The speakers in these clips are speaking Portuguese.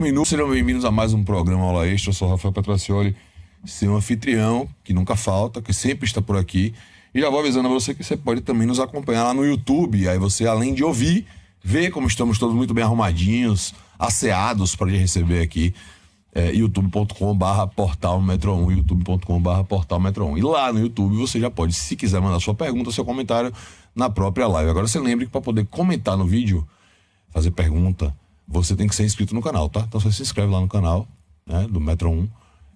Minutos, sejam bem-vindos a mais um programa Aula Extra. Eu sou o Rafael Petracioli, seu anfitrião, que nunca falta, que sempre está por aqui. E já vou avisando a você que você pode também nos acompanhar lá no YouTube. Aí você, além de ouvir, vê como estamos todos muito bem arrumadinhos, asseados para lhe receber aqui. youtube.com/portal Metro 1, youtube.com/portal Metro 1. E lá no YouTube você já pode, se quiser, mandar sua pergunta, seu comentário na própria live. Agora você lembre que para poder comentar no vídeo, fazer pergunta, você tem que ser inscrito no canal, tá? Então você se inscreve lá no canal, né, do Metro 1,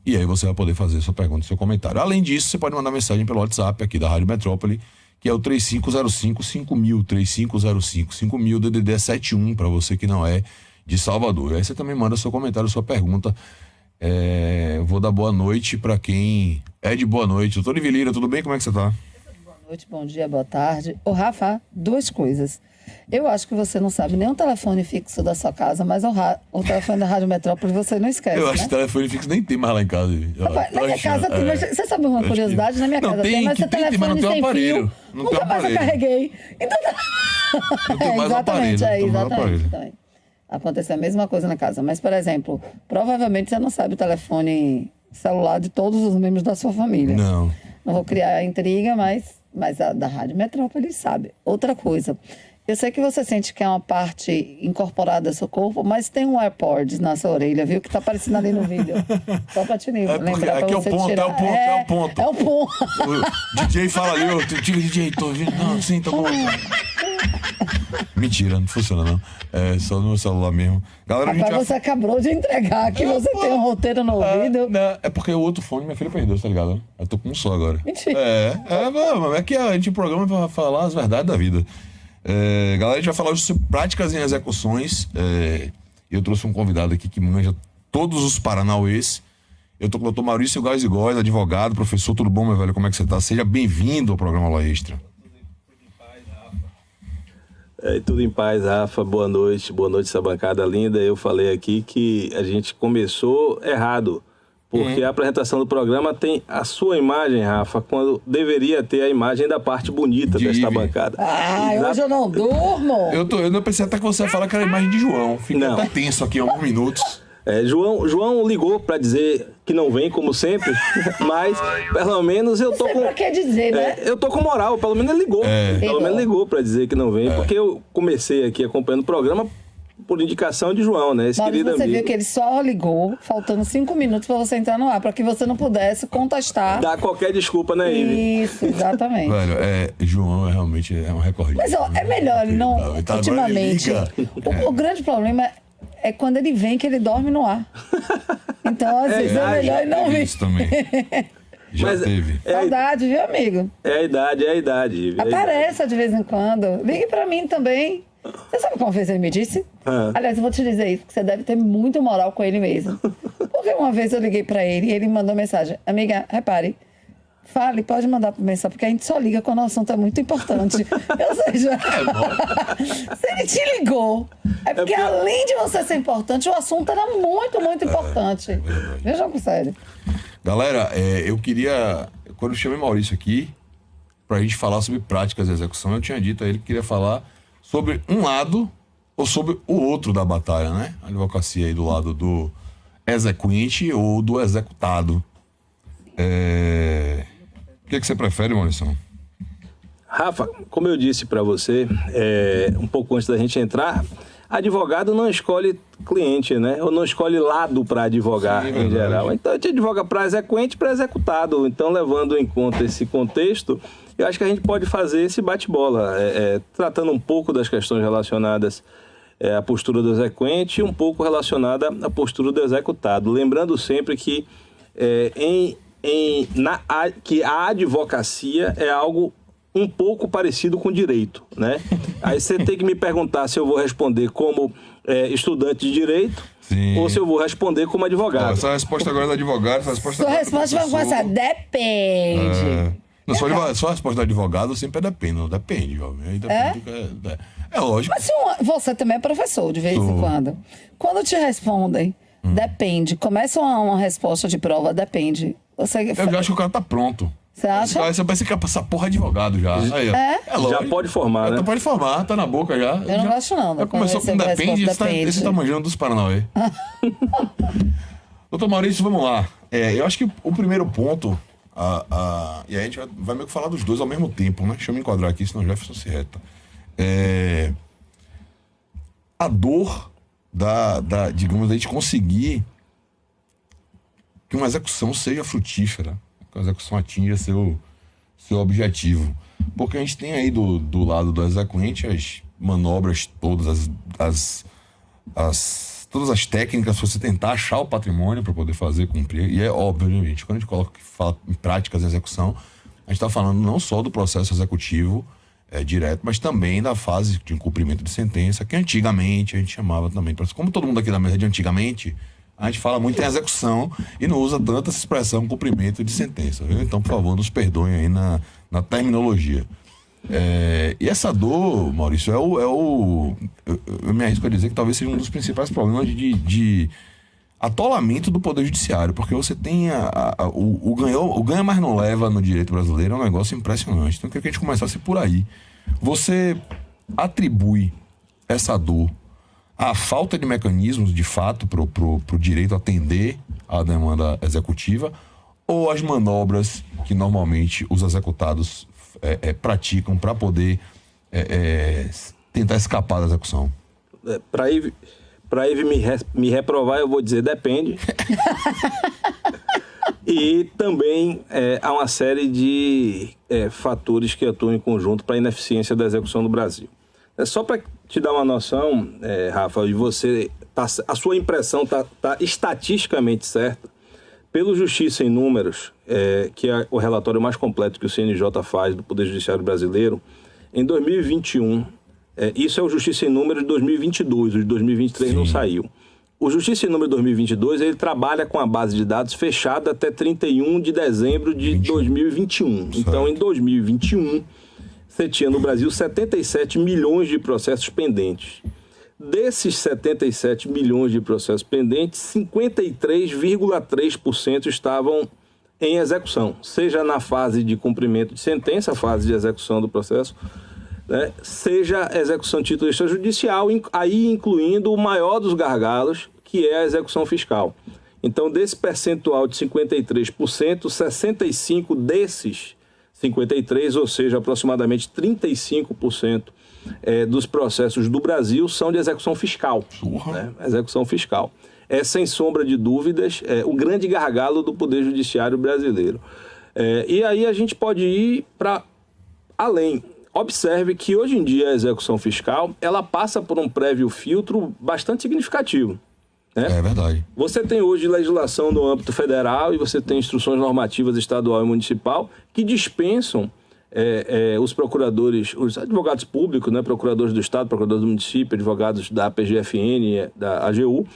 e aí você vai poder fazer sua pergunta, seu comentário. Além disso, você pode mandar mensagem pelo WhatsApp aqui da Rádio Metrópole, que é o 3505-5000, 3505-5000, DDD é 71, para você que não é de Salvador. E aí você também manda seu comentário, sua pergunta. Eu vou dar boa noite para quem é de boa noite. Doutor Ivelira, tudo bem? Como é que você tá? Boa noite, bom dia, boa tarde. Ô, Rafa, duas coisas. Eu acho que você não sabe nem o telefone fixo da sua casa, mas o telefone da Rádio Metrópole você não esquece, Eu acho né? que telefone fixo nem tem mais lá em casa. Rapaz, na minha casa tem, mas você sabe uma curiosidade? Na minha casa tem, mas seu telefone sem fio, nunca mais eu carreguei. Então, Não tem mais exatamente, aparelho, não tem mais exatamente. aparelho. Acontece a mesma coisa na casa. Mas, por exemplo, provavelmente você não sabe o telefone celular de todos os membros da sua família. Não. Não vou criar intriga, mas a da Rádio Metrópole sabe. Outra coisa, eu sei que você sente que é uma parte incorporada do seu corpo, mas tem um AirPods na sua orelha, viu? Que tá aparecendo ali no vídeo. Só pra te lembrar Aqui pra é o você ponto, tirar. é o ponto. É o ponto. O DJ fala ali, DJ, tô ouvindo. Não, sim, tá bom. Mentira, não funciona não. É só no meu celular mesmo. Galera, Rapaz, você acabou de entregar que você tem um roteiro no ouvido. Não, é porque o outro fone minha filha perdeu, tá ligado? Eu tô com um só agora. Mentira. É que a gente programa pra falar as verdades da vida. Galera, a gente vai falar hoje sobre práticas em execuções. Eu trouxe um convidado aqui que manja todos os paranauês. Eu tô com o doutor Maurício Góes e Góes, advogado, professor. Tudo bom, meu velho? Como é que você tá? Seja bem-vindo ao programa Aula Extra. Tudo em paz, Rafa. Boa noite, essa bancada linda. Eu falei aqui que a gente começou errado, porque a apresentação do programa tem a sua imagem, Rafa, quando deveria ter a imagem da parte bonita desta bancada. Hoje eu não durmo. Eu não pensei até que você ia falar que era a imagem de João. Fiquei até tenso aqui em alguns minutos. João ligou para dizer que não vem, como sempre, mas pelo menos eu tô com... Pra que dizer, né? Eu tô com moral, pelo menos ele ligou. Pelo menos ligou para dizer que não vem, porque eu comecei aqui acompanhando o programa por indicação de João, né? Esse querido você amigo. viu que ele só ligou, faltando 5 minutos para você entrar no ar, para que você não pudesse contestar. Dá qualquer desculpa, né, Ive? Isso, exatamente. Velho, João realmente é um recorde. Mas é melhor ele não... Tá, ultimamente, o grande problema é quando ele vem que ele dorme no ar. Então, às vezes, é melhor ele não vir. Isso também. Já teve. Saudade, viu, amigo? É a idade, Ive. Apareça de vez em quando. Ligue pra mim também. Você sabe como vez ele me disse? Aliás, eu vou te dizer isso, porque você deve ter muito moral com ele mesmo. Porque uma vez eu liguei pra ele e ele mandou mensagem. Amiga, repare, fale, pode mandar por mensagem, porque a gente só liga quando o assunto é muito importante. Ou seja, se ele te ligou, é porque além de você ser importante, o assunto era muito, muito importante. Veja com sério. Galera, eu queria, quando eu chamei Maurício aqui, pra gente falar sobre práticas de execução, eu tinha dito a ele que queria falar sobre um lado ou sobre o outro da batalha, né? A advocacia aí do lado do exequente ou do executado. O que você prefere, Maurício? Rafa, como eu disse para você, um pouco antes da gente entrar, advogado não escolhe cliente, né? Ou não escolhe lado para advogar, em geral. Então, a gente advoga para exequente e para executado. Então, levando em conta esse contexto, eu acho que a gente pode fazer esse bate-bola, tratando um pouco das questões relacionadas à postura do exequente e um pouco relacionada à postura do executado. Lembrando sempre que, que a advocacia é algo um pouco parecido com direito, né? Aí você tem que me perguntar se eu vou responder como estudante de direito. Sim. Ou se eu vou responder como advogado. Essa resposta agora é do advogado, essa resposta Sua resposta vai começar, depende. Só a resposta do advogado sempre depende, não depende, jovem. Aí depende é lógico. Mas você também é professor, de vez em quando. Quando te respondem, depende. Começa uma resposta de prova, depende. Eu já acho que o cara tá pronto. Você acha? Você parece que essa porra é advogado já. Aí, ó. É já pode formar, né? Pode formar, tá na boca já. Eu não gosto não. Já começou com depende, você tá manjando dos Paranauê. Doutor Maurício, vamos lá. Eu acho que o primeiro ponto, e aí a gente vai meio que falar dos dois ao mesmo tempo, né? Deixa eu me enquadrar aqui, senão o Jefferson se reta. A dor digamos, a gente conseguir que uma execução seja frutífera, que a execução atinja seu objetivo. Porque a gente tem aí do lado do exequente as manobras todas, todas as técnicas para você tentar achar o patrimônio para poder fazer cumprir. E é óbvio, gente, quando a gente fala em práticas de execução, a gente está falando não só do processo executivo direto, mas também da fase de cumprimento de sentença, que antigamente a gente chamava também. Como todo mundo aqui da mesa de antigamente, a gente fala muito em execução e não usa tanto essa expressão cumprimento de sentença, viu? Então, por favor, nos perdoem aí na terminologia. E essa dor, Maurício, eu me arrisco a dizer que talvez seja um dos principais problemas de atolamento do Poder Judiciário, porque você tem o ganha mas não leva no direito brasileiro, é um negócio impressionante. Então eu queria que a gente começasse por aí. Você atribui essa dor à falta de mecanismos, de fato, pro direito atender à demanda executiva, ou às manobras que normalmente os executados praticam para poder tentar escapar da execução? Para Ive me reprovar, eu vou dizer depende. E também há uma série de fatores que atuam em conjunto para a ineficiência da execução no Brasil. Só para te dar uma noção, Rafa, a sua impressão está estatisticamente certa. Pelo Justiça em Números, que é o relatório mais completo que o CNJ faz do Poder Judiciário Brasileiro, em 2021, isso é o Justiça em Números de 2022, o de 2023 Sim. não saiu. O Justiça em Números de 2022, ele trabalha com a base de dados fechada até 31 de dezembro de 2021. Certo. Então, em 2021, você tinha no Brasil 77 milhões de processos pendentes. Desses 77 milhões de processos pendentes, 53,3% estavam em execução, seja na fase de cumprimento de sentença, fase de execução do processo, né, seja execução de título extrajudicial, aí incluindo o maior dos gargalos, que é a execução fiscal. Então, desse percentual de 53%, 65% desses 53%, ou seja, aproximadamente 35%, dos processos do Brasil são de execução fiscal. Né? Execução fiscal. Sem sombra de dúvidas, o grande gargalo do Poder Judiciário brasileiro. E aí a gente pode ir para além. Observe que hoje em dia a execução fiscal ela passa por um prévio filtro bastante significativo. Né? É verdade. Você tem hoje legislação no âmbito federal e você tem instruções normativas estadual e municipal que dispensam os procuradores, os advogados públicos, né, procuradores do Estado, procuradores do município, advogados da PGFN, da AGU,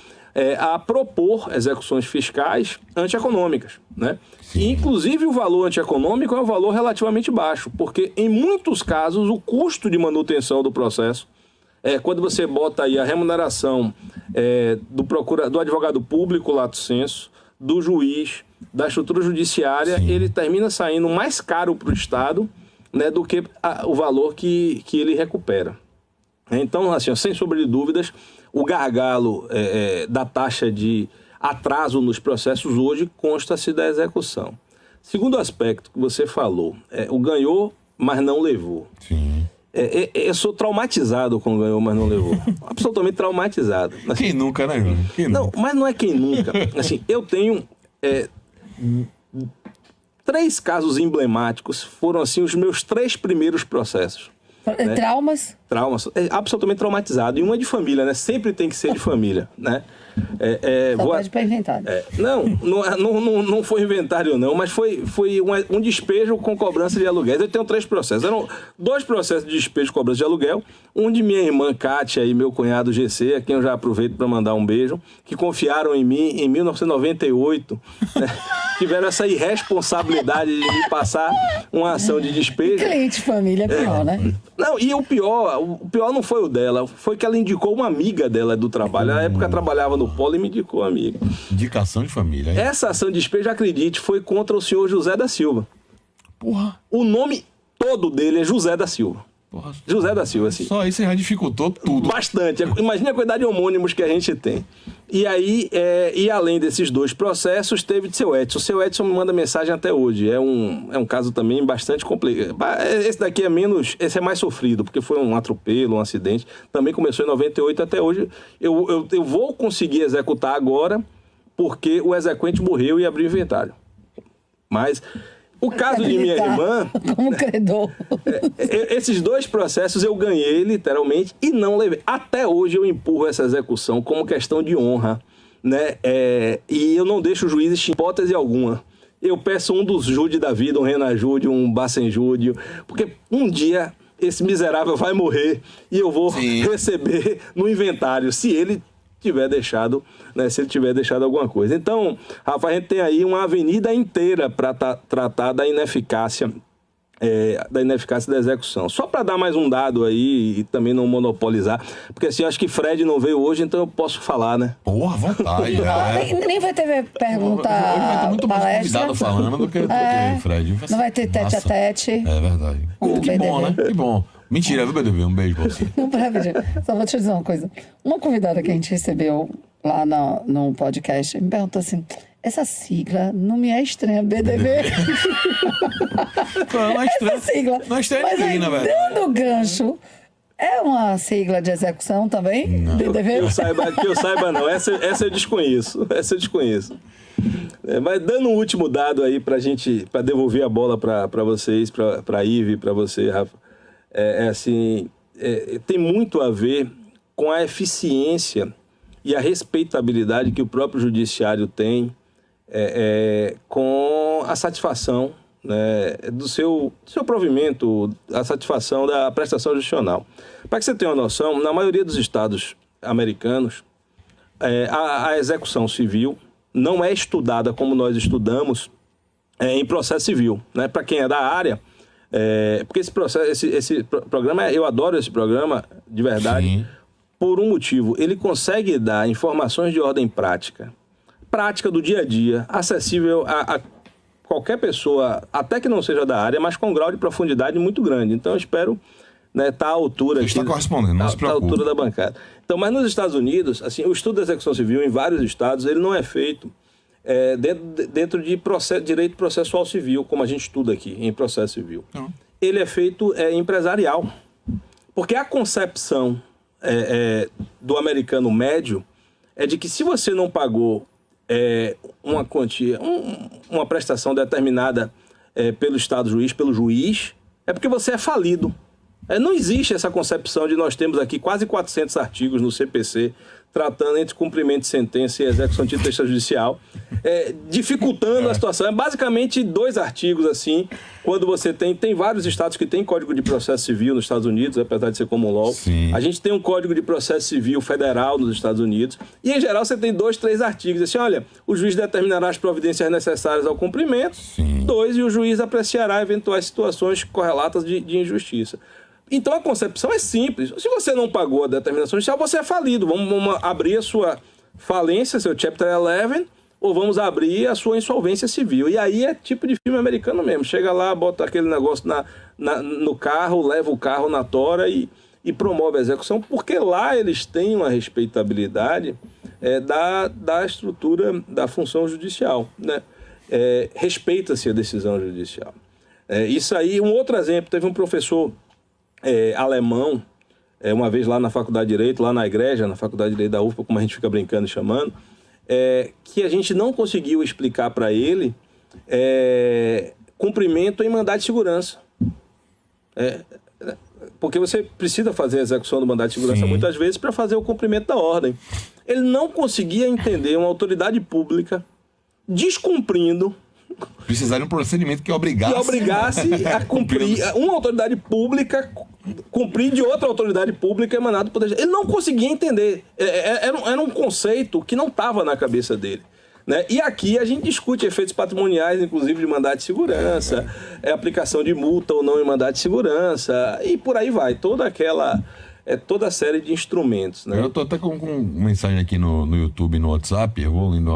a propor execuções fiscais antieconômicas, né? E, inclusive, o valor antieconômico é um valor relativamente baixo, porque, em muitos casos, o custo de manutenção do processo, quando você bota aí a remuneração do advogado público, lato sensu, do juiz, da estrutura judiciária, Sim. ele termina saindo mais caro para o Estado, né, do que o valor que ele recupera. Então, assim, sem sombra de dúvidas, o gargalo da taxa de atraso nos processos hoje consta-se da execução. Segundo aspecto que você falou, o ganhou, mas não levou. Sim. Eu sou traumatizado com o ganhou, mas não levou. Absolutamente traumatizado. Assim, quem nunca, né, Júlio? Não, mas não é quem nunca. Assim, eu tenho... 3 casos emblemáticos foram, assim, os meus 3 primeiros processos. Né? Traumas? Traumas. Absolutamente traumatizado. E uma de família, né? Sempre tem que ser de família, né? Só pede para inventário. Não foi inventário, não, mas foi um despejo com cobrança de aluguéis. Eu tenho 3 processos. Eram 2 processos de despejo com cobrança de aluguel. Um de minha irmã Kátia e meu cunhado GC, a quem eu já aproveito para mandar um beijo, que confiaram em mim em 1998. Né? Tiveram essa irresponsabilidade de me passar uma ação de despejo. Cliente família é pior, né? Não, e o pior não foi o dela, foi que ela indicou uma amiga dela do trabalho. Na época trabalhava no Polo e me indicou uma amiga. Indicação de família, hein? Essa ação de despejo, acredite, foi contra o senhor José da Silva. Porra. O nome todo dele é José da Silva. Porra. José da Silva, assim. Só isso já dificultou tudo. Bastante. Imagina a quantidade de homônimos que a gente tem. E aí, e além desses 2 processos, teve de seu Edson. O seu Edson me manda mensagem até hoje. É um caso também bastante complicado. Esse daqui é menos... Esse é mais sofrido, porque foi um atropelo, um acidente. Também começou em 98 até hoje. Eu vou conseguir executar agora, porque o exequente morreu e abriu inventário. Mas... O caso de minha irmã... Como credor. Esses 2 processos eu ganhei, literalmente, e não levei. Até hoje eu empurro essa execução como questão de honra, né? E eu não deixo o juiz em hipótese alguma. Eu peço um dos Júdio da vida, um Renan Júdio, um Bassen Júdio, porque um dia esse miserável vai morrer e eu vou receber no inventário, se ele tiver deixado, né, se ele tiver deixado alguma coisa. Então, Rafa, a gente tem aí uma avenida inteira para tratar da ineficácia da execução. Só para dar mais um dado aí e também não monopolizar, porque assim, eu acho que Fred não veio hoje, então eu posso falar, né? Porra, à vontade. Nem vai ter pergunta. Hoje vai ter muito mais palestra. convidado falando do que Fred. Não vai ter tete a tete. É verdade. Que bom, né? Que bom. Mentira, viu, BDV? Um beijo pra você. Não, só vou te dizer uma coisa. Uma convidada que a gente recebeu lá no podcast me perguntou assim: essa sigla não me é estranha, BDV. Não é estranha. Essa sigla. Não é estranha Mas ninguém, aí, na verdade. dando gancho, é uma sigla de execução também? Não. BDV? Que eu saiba não. Essa eu desconheço. Mas dando um último dado aí para devolver a bola para vocês, para Ive, para você, Rafa. Tem muito a ver com a eficiência e a respeitabilidade que o próprio judiciário tem com a satisfação, né, do seu provimento, a satisfação da prestação judicional. Para que você tenha uma noção, na maioria dos estados americanos, a execução civil não é estudada como nós estudamos em processo civil, né? Para quem é da área, porque esse programa, eu adoro esse programa de verdade. Sim. Por um motivo, ele consegue dar informações de ordem prática do dia a dia, acessível a qualquer pessoa, até que não seja da área, mas com um grau de profundidade muito grande. Então eu espero, né, estar à altura. Está correspondendo, não se preocupe. À altura da bancada. Então, mas nos Estados Unidos, assim, o estudo da execução civil em vários estados, ele não é feito dentro de direito processual civil, como a gente estuda aqui em processo civil. Não. Ele é feito empresarial. Porque a concepção do americano médio é de que se você não pagou uma quantia, uma prestação determinada pelo Estado juiz, pelo juiz, é porque você é falido. Não existe essa concepção de nós temos aqui quase 400 artigos no CPC tratando entre cumprimento de sentença e execução de título extrajudicial, dificultando a situação. É basicamente 2 artigos, assim, quando você tem vários estados que têm Código de Processo Civil nos Estados Unidos, apesar de ser common law. Sim. A gente tem um Código de Processo Civil federal nos Estados Unidos, e em geral você tem 2, 3 artigos, assim, olha, o juiz determinará as providências necessárias ao cumprimento, Sim. 2, e o juiz apreciará eventuais situações correlatas de injustiça. Então a concepção é simples. Se você não pagou a determinação judicial, você é falido. Vamos abrir a sua falência, seu Chapter 11, ou vamos abrir a sua insolvência civil. E aí é tipo de filme americano mesmo. Chega lá, bota aquele negócio no carro, leva o carro na tora e promove a execução, porque lá eles têm uma respeitabilidade da estrutura da função judicial, né? Respeita-se a decisão judicial. Isso aí, um outro exemplo, teve um professor alemão, uma vez lá na Faculdade de Direito, lá na igreja, na Faculdade de Direito da UFPA, como a gente fica brincando e chamando, que a gente não conseguiu explicar para ele cumprimento em mandado de segurança. Porque você precisa fazer a execução do mandado de segurança Sim. muitas vezes para fazer o cumprimento da ordem. Ele não conseguia entender uma autoridade pública descumprindo. Precisar de um procedimento que obrigasse a cumprir. Uma autoridade pública cumprir de outra autoridade pública emanada do Poder Judiciário. Ele não conseguia entender. Era um conceito que não estava na cabeça dele. Né? E aqui a gente discute efeitos patrimoniais, inclusive de mandado de segurança, aplicação de multa ou não em mandado de segurança, e por aí vai. Toda a série de instrumentos. Né? Eu estou até com mensagem aqui no YouTube e no WhatsApp, eu vou lendo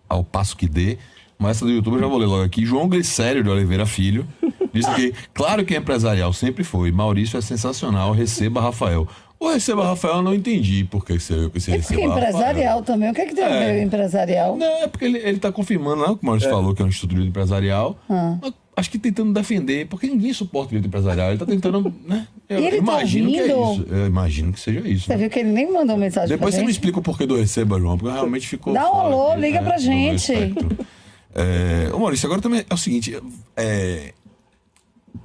ao passo que dê. Mas essa do YouTube eu já vou ler logo aqui. João Glicério de Oliveira Filho disse que, claro que é empresarial, sempre foi. Maurício é sensacional, receba Rafael. O receba Rafael eu não entendi por que você receba Rafael. Empresarial também. O que é que tem a ver com empresarial? Não, é porque ele tá confirmando, né? O que o Maurício falou, que é um instituto de direito empresarial. Mas acho que tentando defender, porque ninguém suporta o direito empresarial. Ele tá tentando, né? Eu imagino que é isso. Eu imagino que seja isso. Você viu que ele nem mandou mensagem Depois pra você gente? me explica o porquê do receba, João, porque realmente ficou... Dá um alô, liga pra gente. Ô Maurício, agora também é o seguinte...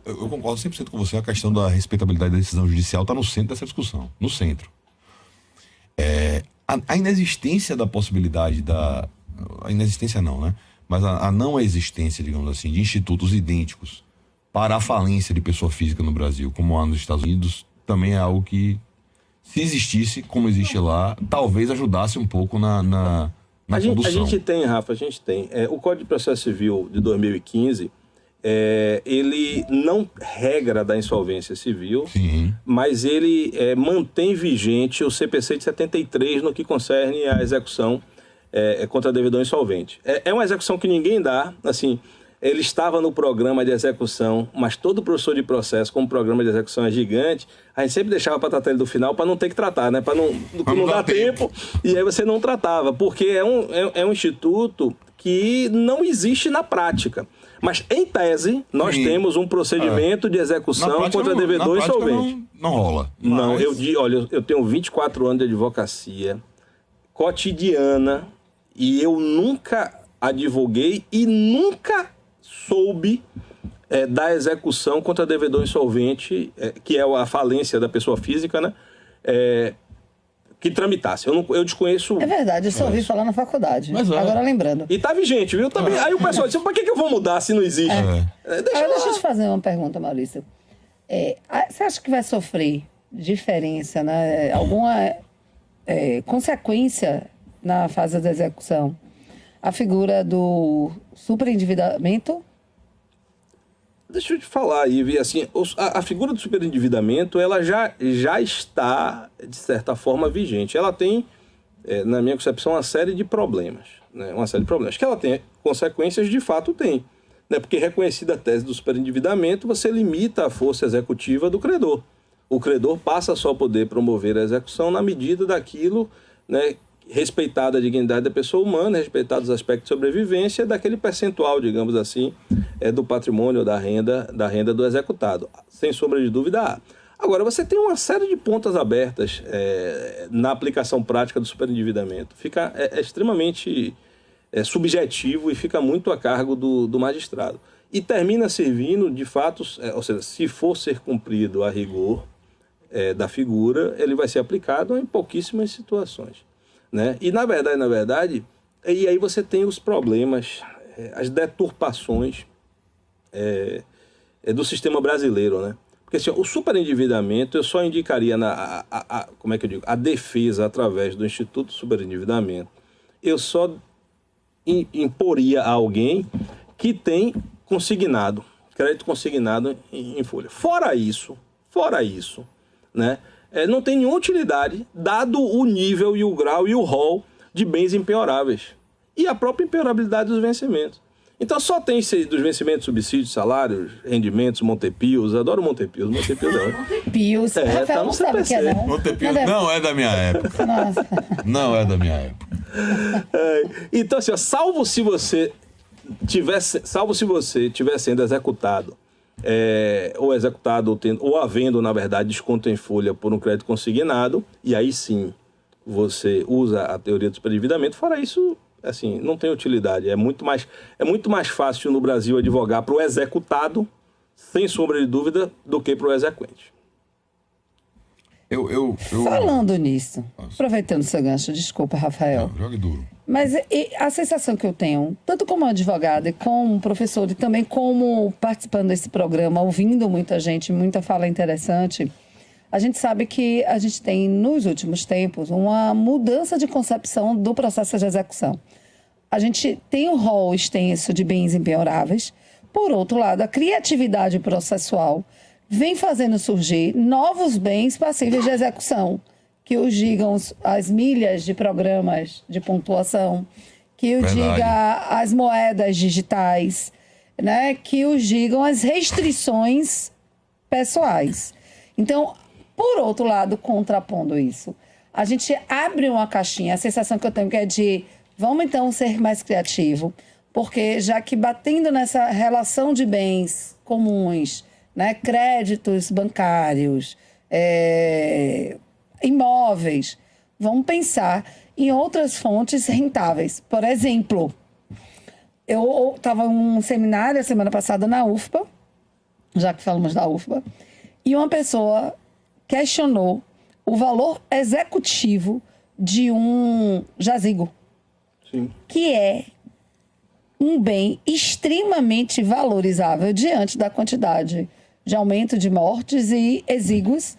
Eu concordo 100% com você, a questão da respeitabilidade da decisão judicial está no centro dessa discussão, no centro. A inexistência da possibilidade a inexistência não, né? Mas a não existência, digamos assim, de institutos idênticos para a falência de pessoa física no Brasil, como há nos Estados Unidos, também é algo que, se existisse, como existe lá, talvez ajudasse um pouco na condução. A gente tem, Rafa, o Código de Processo Civil de 2015... ele não regra da insolvência civil, Sim. mas ele mantém vigente o CPC de 73 no que concerne à execução contra devedor insolvente. É uma execução que ninguém dá, assim, ele estava no programa de execução, mas todo professor de processo, como o programa de execução é gigante, a gente sempre deixava para tratar ele do final para não ter que tratar, né? Para não dar tempo, e aí você não tratava, porque é um instituto que não existe na prática. Mas, em tese, nós temos um procedimento de execução contra devedor insolvente. Não rola. Não, eu tenho 24 anos de advocacia cotidiana e eu nunca advoguei e nunca soube da execução contra devedor insolvente, que é a falência da pessoa física, né? Que tramitasse. Eu desconheço... É verdade, eu só ouvi falar na faculdade. Agora lembrando. E tá vigente, viu? Aí o pessoal disse, pra que eu vou mudar se não existe? Deixa eu te fazer uma pergunta, Maurício. Você acha que vai sofrer diferença, né? Alguma consequência na fase da execução? A figura do superendividamento? Deixa eu te falar aí, Vi, assim, a figura do superendividamento, ela já está, de certa forma, vigente. Ela tem, na minha concepção, uma série de problemas, né? Uma série de problemas. Que ela tem consequências, de fato tem, né? Porque reconhecida a tese do superendividamento, você limita a força executiva do credor. O credor passa só a poder promover a execução na medida daquilo, né? Respeitada a dignidade da pessoa humana, respeitados os aspectos de sobrevivência, daquele percentual, digamos assim, do patrimônio, da renda do executado. Sem sombra de dúvida há. Agora, você tem uma série de pontas abertas na aplicação prática do superendividamento. Fica extremamente subjetivo e fica muito a cargo do magistrado. E termina servindo, de fato, ou seja, se for ser cumprido a rigor da figura, ele vai ser aplicado em pouquíssimas situações. Né? E, na verdade, e aí você tem os problemas, as deturpações do sistema brasileiro, né? Porque assim, o superendividamento, eu só indicaria a defesa através do Instituto Superendividamento. Eu só imporia a alguém que tem consignado, crédito consignado em folha. Fora isso, né? Não tem nenhuma utilidade, dado o nível e o grau e o rol de bens impenhoráveis. E a própria impenhorabilidade dos vencimentos. Então só tem dos vencimentos, subsídios, salários, rendimentos, Montepios. Adoro Montepios. Montepios é ótimo. Montepios. Rafael tá não sabe o que é, não. Montepios não é da minha época. Nossa. Não é da minha época. Então assim, salvo se você estiver sendo executado, ou executado, ou havendo, na verdade, desconto em folha por um crédito consignado, e aí sim você usa a teoria do superendividamento. Fora isso, assim, não tem utilidade. É muito mais fácil no Brasil advogar para o executado, sem sombra de dúvida, do que para o exequente. Falando nisso, aproveitando seu gancho, desculpa, Rafael. Não, jogue duro. Mas a sensação que eu tenho, tanto como advogada e como professor, e também como participando desse programa, ouvindo muita gente, muita fala interessante, a gente sabe que a gente tem, nos últimos tempos, uma mudança de concepção do processo de execução. A gente tem um rol extenso de bens impenhoráveis. Por outro lado, a criatividade processual vem fazendo surgir novos bens passíveis de execução, que os digam as milhas de programas de pontuação, que o diga as moedas digitais, né? Que o digam as restrições pessoais. Então, por outro lado, contrapondo isso, a gente abre uma caixinha, a sensação que eu tenho que é de vamos então ser mais criativo, porque já que batendo nessa relação de bens comuns, né, créditos bancários, imóveis, vamos pensar em outras fontes rentáveis. Por exemplo, eu estava em um seminário a semana passada na UFBA, já que falamos da UFBA, e uma pessoa questionou o valor executivo de um jazigo, Sim. que é um bem extremamente valorizável diante da quantidade de aumento de mortes e exíguos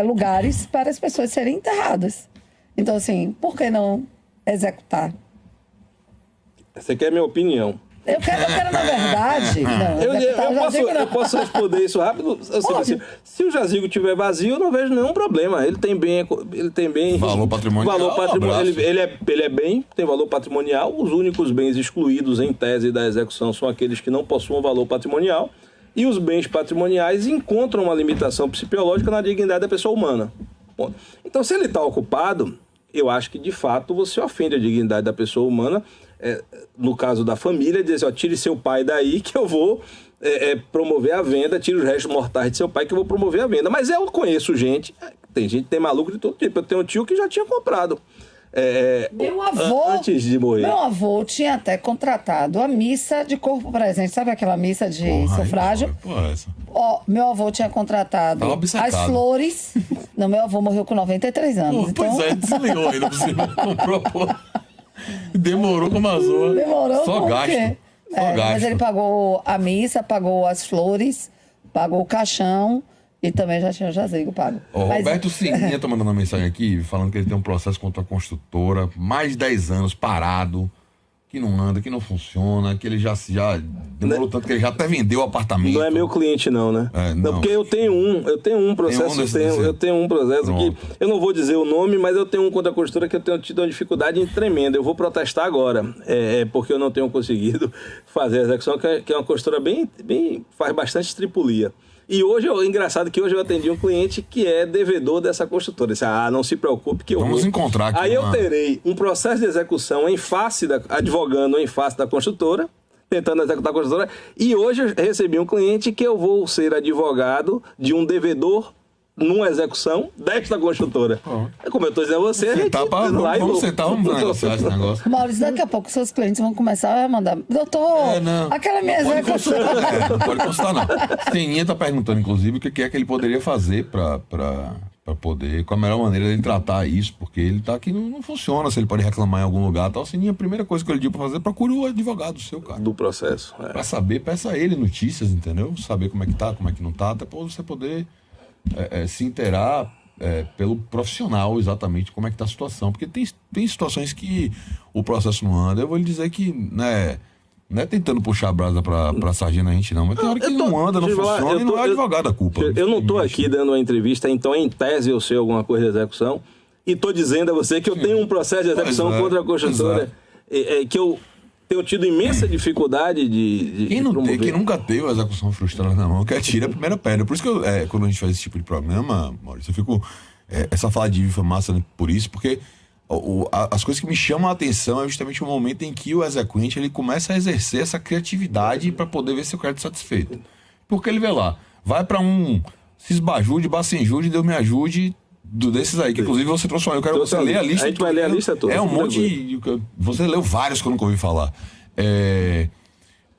lugares para as pessoas serem enterradas. Então, assim, por que não executar? Você quer minha opinião? Eu quero na verdade... Não, eu posso responder isso rápido? Assim, se o jazigo estiver vazio, eu não vejo nenhum problema. Ele tem bem valor patrimonial. Ele é bem, tem valor patrimonial. Os únicos bens excluídos em tese da execução são aqueles que não possuam valor patrimonial. E os bens patrimoniais encontram uma limitação psicológica na dignidade da pessoa humana. Bom, então, se ele está ocupado, eu acho que, de fato, você ofende a dignidade da pessoa humana. No caso da família, dizer assim, tire seu pai daí que eu vou promover a venda, tire os restos mortais de seu pai que eu vou promover a venda. Mas eu conheço gente, tem maluco de todo tipo. Eu tenho um tio que já tinha comprado. Meu avô, antes de morrer. Meu avô tinha até contratado a missa de corpo presente. Sabe aquela missa de sufrágio? Meu avô tinha contratado as flores. Não, meu avô morreu com 93 anos. Desligou ainda por cima. Comprou, Demorou como a zoa. Demorou só gasto. Só gasto. Mas ele pagou a missa, pagou as flores, pagou o caixão e também já tinha o jazigo pago. Roberto Sininha tá mandando uma mensagem aqui, falando que ele tem um processo contra a construtora, mais de 10 anos parado, que não anda, que não funciona, que ele já demorou tanto que ele já até vendeu o apartamento. Não é meu cliente não, né? Não, porque eu tenho um processo, eu tenho um processo que, eu não vou dizer o nome, mas eu tenho um contra a construtora que eu tenho tido uma dificuldade tremenda. Eu vou protestar agora, porque eu não tenho conseguido fazer a execução, que é uma construtora faz bastante tripulia. E hoje, engraçado que hoje eu atendi um cliente que é devedor dessa construtora. Disse, não se preocupe que eu vamos encontrar aqui. Aí eu terei um processo de execução advogando em face da construtora, tentando executar a construtora. E hoje eu recebi um cliente que eu vou ser advogado de um devedor numa execução desta construtora. Como eu estou dizendo a você... Vamos sentar, vamos negociar esse negócio. Maurício, daqui a pouco seus clientes vão começar a mandar... Doutor, aquela minha execução... Não pode consultar, não. Sininha está perguntando, inclusive, o que é que ele poderia fazer para poder... Qual a melhor maneira dele tratar isso, porque ele está aqui, não funciona, se ele pode reclamar em algum lugar e tal. Sininha, a primeira coisa que ele disse para fazer, procure o advogado seu, cara. Do processo. Para saber, peça a ele notícias, entendeu? Saber como é que tá, como é que não tá, até para você poder... se inteirar pelo profissional exatamente como é que está a situação, porque tem situações que o processo não anda. Eu vou lhe dizer que não é tentando puxar a brasa para sargento a gente não, mas tem hora que não anda, não funciona e não é advogado a culpa. Eu não estou aqui dando uma entrevista, então em tese eu sei alguma coisa de execução e estou dizendo a você que eu tenho um processo de execução contra a construtora que eu tenho tido imensa dificuldade de quem nunca teve a execução frustrada na mão, que atira a primeira pedra. Por isso que quando a gente faz esse tipo de programa, Maurício, eu fico... essa fala de foi massa, né, por isso, porque as coisas que me chamam a atenção é justamente o momento em que o exequente ele começa a exercer essa criatividade para poder ver se o cara está satisfeito. Porque ele vê lá, vai para um se esbajude, bacenjude, Deus me ajude... desses aí, que inclusive você trouxe. Eu quero que você leia a lista. A gente vai ler a lista toda. É um monte. Você leu vários que eu nunca ouvi falar.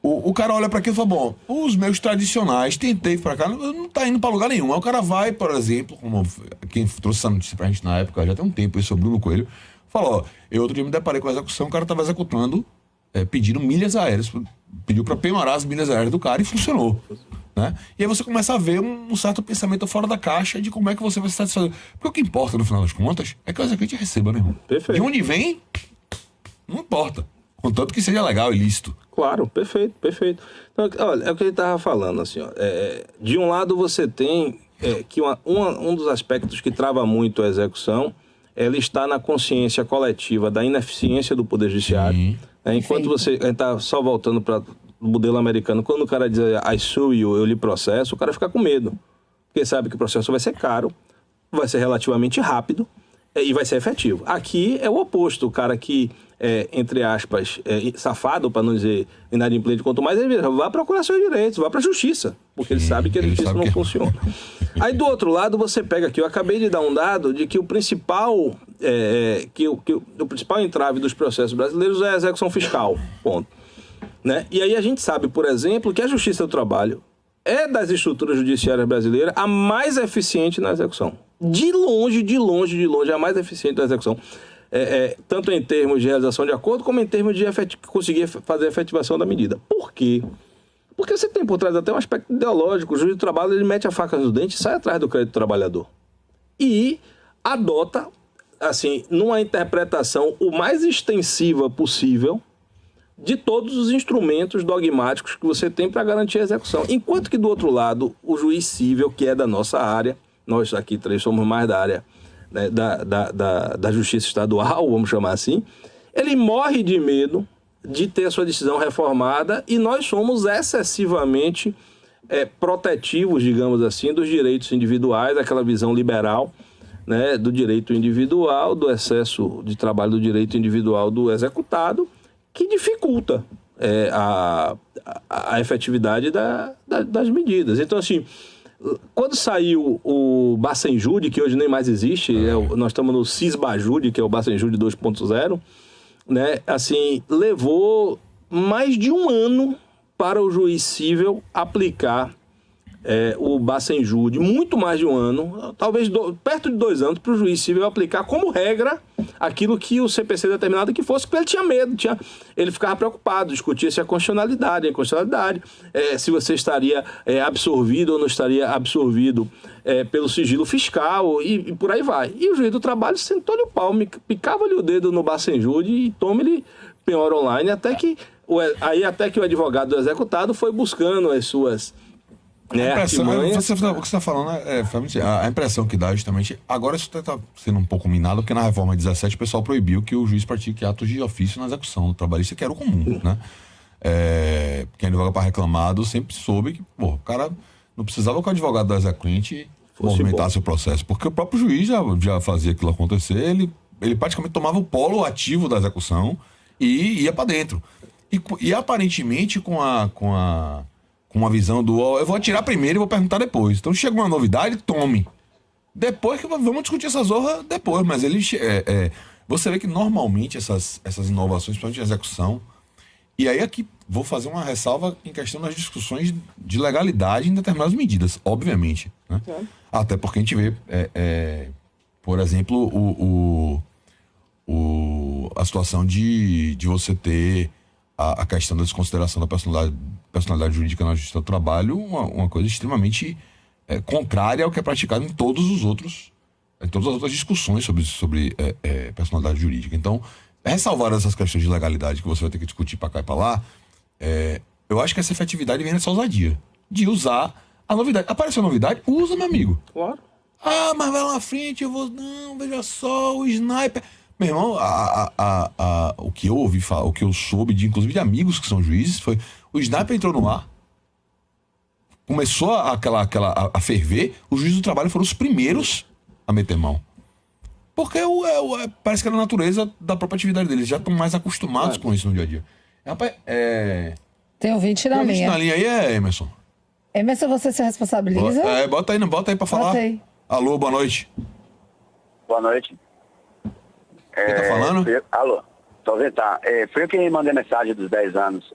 O cara olha pra aquilo e fala: bom, os meus tradicionais, tentei pra cá, não tá indo pra lugar nenhum. Aí o cara vai, por exemplo, como quem trouxe essa notícia pra gente na época, já tem um tempo, sobre o Bruno Coelho, falou: eu outro dia me deparei com a execução, o cara tava executando, pedindo milhas aéreas, pediu pra penhorar as milhas aéreas do cara e funcionou. Né? E aí você começa a ver um certo pensamento fora da caixa de como é que você vai se satisfazer. Porque o que importa, no final das contas, é que o exequente receba, né, irmão? Perfeito. De onde vem, não importa. Contanto que seja legal e lícito. Claro, perfeito. Então, olha, é o que ele estava falando, assim, ó. De um lado você tem que um dos aspectos que trava muito a execução ela está na consciência coletiva da ineficiência do Poder Judiciário. Enquanto você... A gente está só voltando para o modelo americano. Quando o cara diz I sue you, eu lhe processo, o cara fica com medo. Porque sabe que o processo vai ser caro, vai ser relativamente rápido e vai ser efetivo. Aqui é o oposto. O cara que entre aspas, safado, para não dizer inadimplente, quanto mais ele vai procurar seus direitos, vai para a justiça, porque ele sabe que a justiça não funciona. Aí do outro lado você pega aqui, eu acabei de dar um dado de que o principal o principal entrave dos processos brasileiros é a execução fiscal, ponto. Né? E aí a gente sabe, por exemplo, que a Justiça do Trabalho é das estruturas judiciárias brasileiras a mais eficiente na execução. De longe, a mais eficiente na execução. Tanto em termos de realização de acordo, como em termos de conseguir fazer a efetivação da medida. Por quê? Porque você tem por trás até um aspecto ideológico. O juiz do trabalho, ele mete a faca no dente e sai atrás do crédito do trabalhador. E adota, assim, numa interpretação o mais extensiva possível de todos os instrumentos dogmáticos que você tem para garantir a execução. Enquanto que, do outro lado, o juiz civil, que é da nossa área, nós aqui três somos mais da área, né, da justiça estadual, vamos chamar assim, ele morre de medo de ter a sua decisão reformada e nós somos excessivamente protetivos, digamos assim, dos direitos individuais, aquela visão liberal, né, do direito individual, do excesso de trabalho do direito individual do executado, que dificulta a efetividade das medidas. Então, assim, quando saiu o Bacenjude, que hoje nem mais existe, nós estamos no Cisbajude, que é o Bacenjude 2.0, né? Assim, levou mais de um ano para o juiz civil aplicar o Bacenjude, muito mais de um ano, talvez perto de 2 anos, para o juiz civil aplicar como regra aquilo que o CPC determinado que fosse, porque ele tinha medo, ele ficava preocupado, discutia se a constitucionalidade, se você estaria absorvido ou não estaria absorvido pelo sigilo fiscal e por aí vai. E o juiz do trabalho sentou-lhe o pau, picava-lhe o dedo no Bacenjude e tome-lhe penhora online, até que o advogado do executado foi buscando as suas... o que você está falando a impressão que dá justamente. Agora isso está sendo um pouco minado, porque na reforma 17 o pessoal proibiu que o juiz pratique atos de ofício na execução do trabalhista, que era o comum, né? Quem advoga para reclamado sempre soube que o cara não precisava que o advogado do exequente movimentasse o processo, porque o próprio juiz já fazia aquilo acontecer, ele praticamente tomava o polo ativo da execução e ia para dentro. E aparentemente com uma visão eu vou atirar primeiro e vou perguntar depois. Então chega uma novidade, tome. Depois que vamos discutir essa zorra depois. Mas você vê que normalmente essas inovações, principalmente de execução, e aí aqui vou fazer uma ressalva em questão das discussões de legalidade em determinadas medidas, obviamente, né? Até porque a gente vê, por exemplo, a situação de você ter a questão da desconsideração da personalidade jurídica na justiça do trabalho, uma coisa extremamente contrária ao que é praticado em todas as outras discussões sobre personalidade jurídica. Então, ressalvar essas questões de legalidade que você vai ter que discutir para cá e para lá, eu acho que essa efetividade vem nessa ousadia de usar a novidade. Apareceu a novidade, usa, meu amigo. Claro. Mas vai lá na frente, não, veja só, o sniper... Meu irmão, o que eu ouvi falar, o que eu soube, inclusive de amigos que são juízes, foi o sniper entrou no ar, começou a ferver, os juízes do trabalho foram os primeiros a meter mão. Porque parece que era a natureza da própria atividade deles, já estão mais acostumados com isso no dia a dia. Rapaz, tem ouvinte na linha. Na linha aí Emerson. Emerson, você se responsabiliza? Bota aí pra falar. Aí. Alô, boa noite. Boa noite. Quem tá falando? Alô, tô vendo, tá. Foi eu que mandei mensagem dos 10 anos.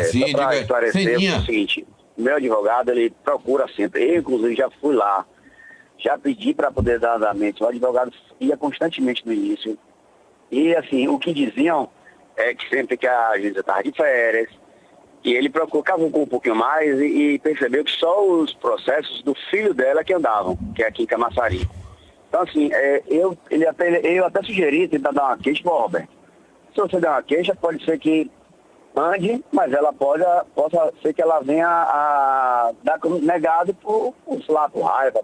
Sim, só pra esclarecer o seguinte, meu advogado, ele procura sempre, eu inclusive já fui lá, já pedi para poder dar andamento, o advogado ia constantemente no início, e assim, o que diziam é que sempre que a juíza estava de férias, e ele cavucou um pouquinho mais e percebeu que só os processos do filho dela que andavam, que é aqui em Camaçari. Então, assim, eu até sugeri tentar dar uma queixa para o Roberto. Se você der uma queixa, pode ser que ande, mas ela possa ser que ela venha a dar negado por raiva,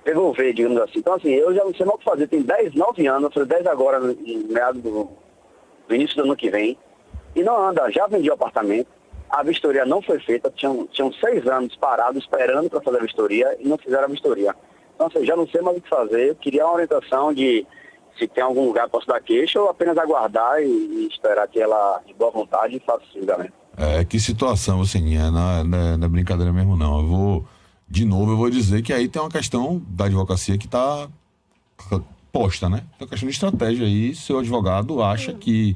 devolver, digamos assim. Então, assim, eu já não sei mais o que fazer. Tem 9 anos, eu fazer 10 agora, no meado do início do ano que vem. E não anda, já vendi o apartamento. A vistoria não foi feita, tinham 6 anos parados, esperando para fazer a vistoria, e não fizeram a vistoria. Então, assim, já não sei mais o que fazer. Eu queria uma orientação de se tem algum lugar que posso dar queixa ou apenas aguardar e esperar que ela, de boa vontade, faça o julgamento. Que situação, assim, não é brincadeira mesmo, não. Eu vou dizer que aí tem uma questão da advocacia que está posta, né? Tem uma questão de estratégia aí. Seu advogado acha que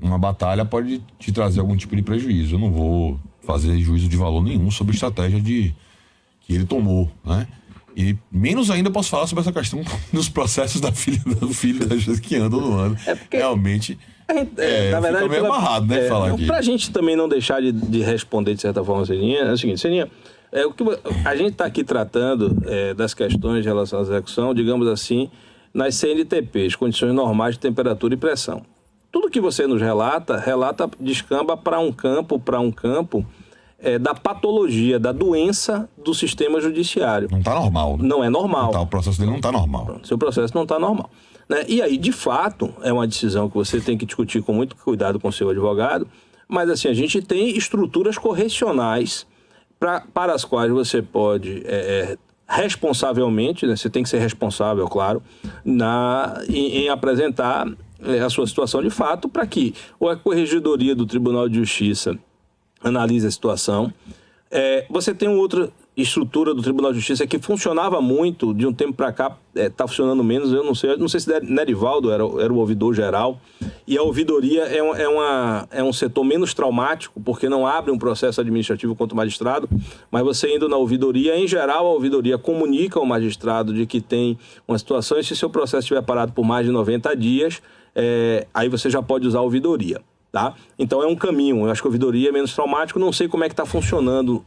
uma batalha pode te trazer algum tipo de prejuízo. Eu não vou fazer juízo de valor nenhum sobre a estratégia que ele tomou, né? E menos ainda posso falar sobre essa questão dos processos do filho das pessoas que andam no ano. Realmente, na verdade, fica meio amarrado, né? Falar aqui. Pra gente também não deixar de responder de certa forma, Seninha, é o seguinte, Seninha, a gente está aqui tratando das questões de relação à execução, digamos assim, nas CNTPs, condições normais de temperatura e pressão. Tudo que você nos relata descamba para um campo da patologia, da doença do sistema judiciário. Não está normal. Né? Não é normal. O processo dele não está normal. Pronto, seu processo não está normal. Né? E aí, de fato, é uma decisão que você tem que discutir com muito cuidado com o seu advogado, mas assim, a gente tem estruturas correcionais para as quais você pode responsavelmente, né? Você tem que ser responsável, claro, em apresentar a sua situação de fato para que ou a Corregedoria do Tribunal de Justiça analise a situação. Você tem uma outra estrutura do Tribunal de Justiça que funcionava muito, de um tempo para cá está funcionando menos, eu não sei se Nerivaldo era o ouvidor geral, e a ouvidoria é um setor menos traumático, porque não abre um processo administrativo contra o magistrado, mas você indo na ouvidoria, em geral a ouvidoria comunica ao magistrado de que tem uma situação, e se seu processo estiver parado por mais de 90 dias, aí você já pode usar a ouvidoria. Tá? Então é um caminho, eu acho que a ouvidoria é menos traumático, não sei como é que está funcionando,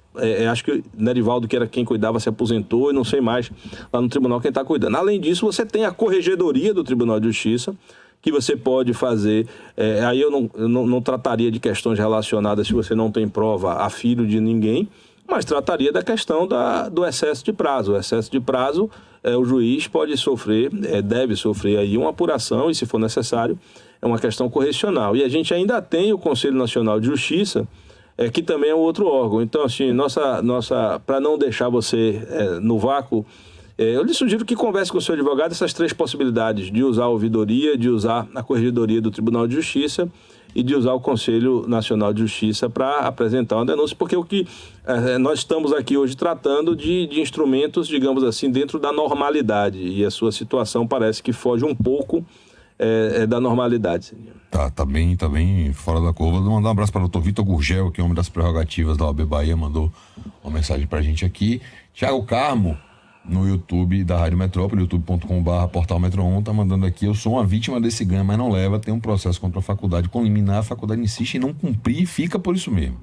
acho que o Nerivaldo, que era quem cuidava, se aposentou e não sei mais lá no tribunal quem está cuidando. Além disso, você tem a Corregedoria do Tribunal de Justiça, que você pode fazer, aí eu não trataria de questões relacionadas se você não tem prova a filho de ninguém, mas trataria da questão do excesso de prazo. O excesso de prazo, o juiz pode sofrer, deve sofrer aí uma apuração e, se for necessário, é uma questão correcional. E a gente ainda tem o Conselho Nacional de Justiça, que também é um outro órgão. Então, assim, para não deixar você no vácuo, eu lhe sugiro que converse com o seu advogado essas 3 possibilidades, de usar a ouvidoria, de usar a Corregedoria do Tribunal de Justiça e de usar o Conselho Nacional de Justiça para apresentar uma denúncia, porque o que nós estamos aqui hoje tratando de instrumentos, digamos assim, dentro da normalidade, e a sua situação parece que foge um pouco da normalidade. Tá bem fora da curva. Vou mandar um abraço para o Dr. Vitor Gurgel, que é uma das prerrogativas da OAB Bahia, mandou uma mensagem para a gente aqui. Thiago Carmo, no YouTube da Rádio Metrópole, youtube.com/portal Metro 1, tá mandando aqui: eu sou uma vítima desse ganho, mas não leva, tem um processo contra a faculdade com liminar, a faculdade insiste em não cumprir e fica por isso mesmo.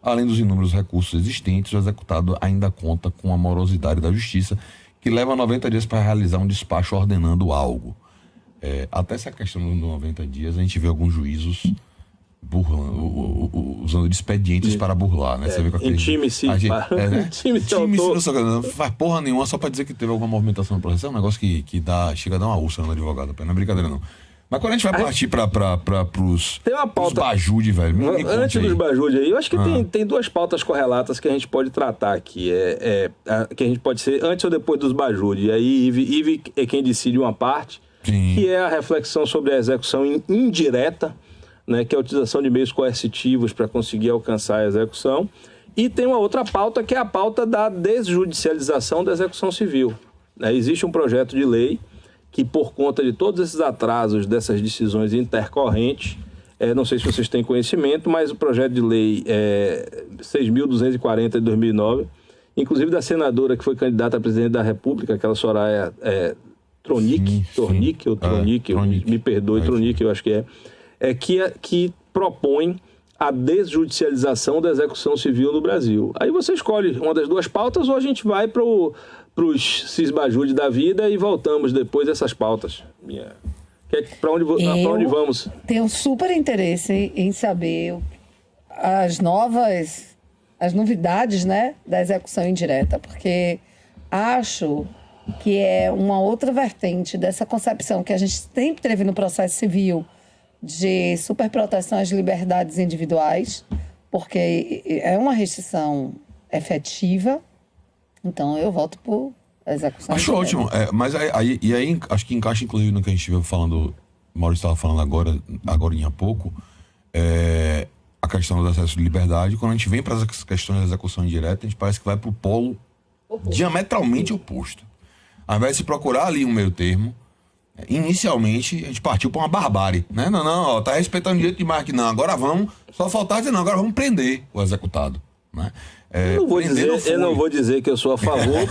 Além dos inúmeros recursos existentes, o executado ainda conta com a morosidade da justiça, que leva 90 dias para realizar um despacho ordenando algo. Até essa questão dos 90 dias, a gente vê alguns juízos usando de expedientes para burlar, né? Você vê com aquele... Intime-se. Não faz porra nenhuma só para dizer que teve alguma movimentação no processo. É um negócio que chega a dar uma úlcera no advogado. Não é brincadeira, não. Mas quando a gente vai partir pros bajude, velho... Antes dos bajude aí, eu acho que tem 2 pautas correlatas que a gente pode tratar aqui. Que a gente pode ser antes ou depois dos bajude. E aí, Ive é quem decide uma parte, sim, que é a reflexão sobre a execução indireta, né, que é a utilização de meios coercitivos para conseguir alcançar a execução. E tem uma outra pauta, que é a pauta da desjudicialização da execução civil. Existe um projeto de lei que, por conta de todos esses atrasos dessas decisões intercorrentes, não sei se vocês têm conhecimento, mas o projeto de lei 6.240 de 2009, inclusive da senadora que foi candidata a presidente da República, aquela Soraya Tronic, me perdoe, Tronic, eu acho que que propõe a desjudicialização da execução civil no Brasil. Aí você escolhe uma das 2 pautas, ou a gente vai para os cisbajude da vida e voltamos depois dessas pautas. Para onde vamos? Tenho super interesse em saber as novidades, né, da execução indireta, porque acho que é uma outra vertente dessa concepção que a gente sempre teve no processo civil de superproteção às liberdades individuais, porque é uma restrição efetiva. Então, eu voto por execução. Acho ótimo. Mas aí acho que encaixa, inclusive, no que a gente estava falando, o Maurício estava falando agora há pouco, a questão do excesso de liberdade. Quando a gente vem para as questões da execução indireta, a gente parece que vai para o polo diametralmente oposto. Ao invés de se procurar ali um meio termo, inicialmente a gente partiu para uma barbárie, né? Não, tá respeitando o direito de marca, não, agora vamos, só faltar dizer, não, agora vamos prender o executado, né? Eu não vou dizer que eu sou a favor.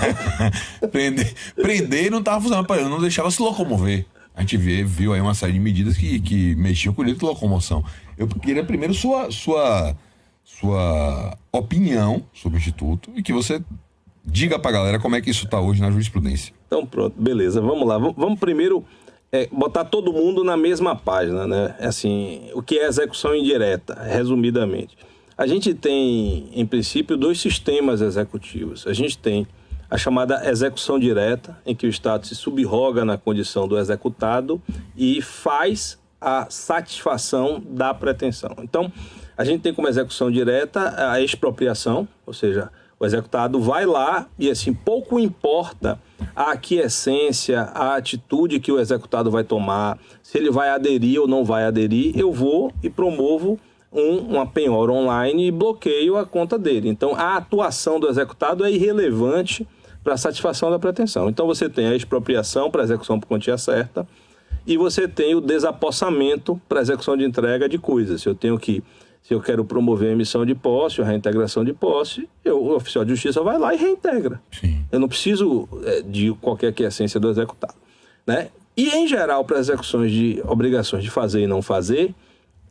prender não estava funcionando, eu não deixava se locomover. A gente viu aí uma série de medidas que mexiam com o direito de locomoção. Eu queria primeiro sua opinião sobre o Instituto e que você diga pra galera como é que isso está hoje na jurisprudência. Então pronto, beleza, vamos lá. Vamos primeiro botar todo mundo na mesma página, né? Assim, o que é execução indireta, resumidamente. A gente tem, em princípio, 2 sistemas executivos. A gente tem a chamada execução direta, em que o Estado se subroga na condição do executado e faz a satisfação da pretensão. Então, a gente tem como execução direta a expropriação, ou seja, o executado vai lá e, assim, pouco importa a aquiescência, a atitude que o executado vai tomar, se ele vai aderir ou não vai aderir, eu vou e promovo uma penhora online e bloqueio a conta dele. Então, a atuação do executado é irrelevante para a satisfação da pretensão. Então, você tem a expropriação para execução por quantia certa e você tem o desapossamento para execução de entrega de coisas. Se eu quero promover a emissão de posse, a reintegração de posse, o oficial de justiça vai lá e reintegra. Sim. Eu não preciso de qualquer aquiescência do executado, né? E, em geral, para execuções de obrigações de fazer e não fazer,